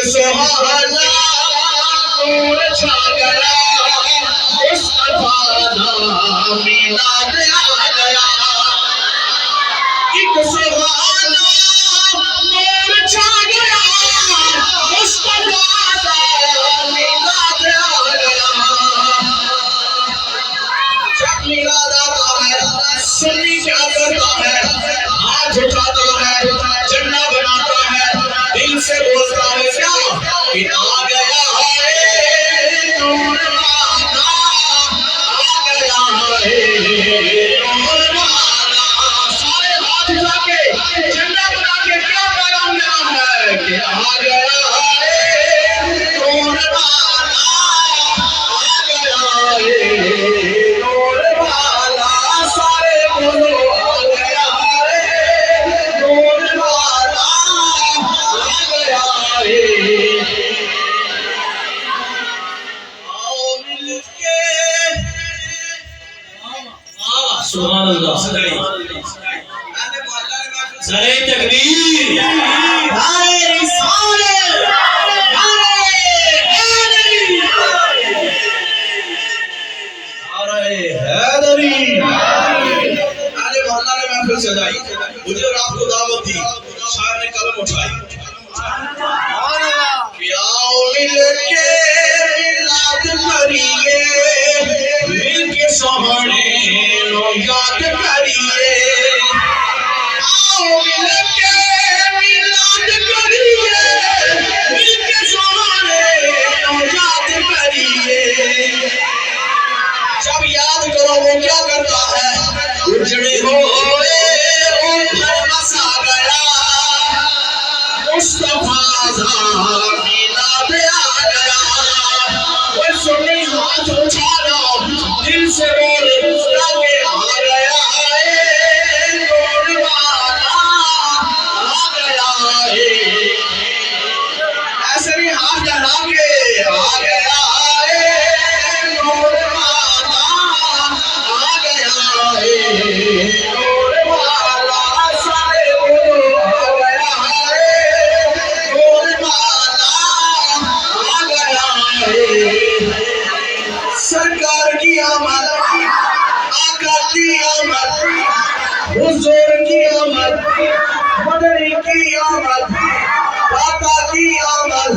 सुहाना नूर छा गया, मुस्तफा दा मीलाद आ गया। एक सुहाना नूर छा गया, मुस्तफा दा मीलाद आ गया। जब मीलाद आता है सुन्नी क्या करता है, हाथ उठाता है, झंडा बनाता है, दिल से बोलता है क्या कि आ गया है नूर वाला, आ गया है नूर वाला। सारे हाथ उठा के झंडा बना के क्या पैगाम देना है कि आ गया है नूर वाला, आ गया है नूर वाला। सारे बोलो आ गया है नूर वाला, आ गया है। आओ मिलके सुभान अल्लाह। सरे तकबीर, नारे रिसालत, नारे हैदरी, नारे हैदरी। नारे मोहल्ला ने महफिल सजाई, मुझे और आपको दावत दी, शायर ने कलम उठाई कि आओ मिलके मिलाद करिए, मिलके सोहने याद करिए। आओ मिलके मिलाद करिए, मिलके सोहने याद करिए। जब याद करो वो क्या करता है, उजड़े हुए ऊपर बसा गया, मुस्तफा दा मीलाद आ गया। वो सुन्नी हाथ उठा लो, दिल से बोल के आ गया है नूर वाला, आ गया है। ऐसे भी हाथ लहरा के आ गया है नूर वाला, आ गया है नूर वाला। सारे बोलो आ गया है नूर वाला, आ गया है। सरकार की आमद, आका की आमद, हुजूर की आमद, मदनी की आमद, दाता की आमद।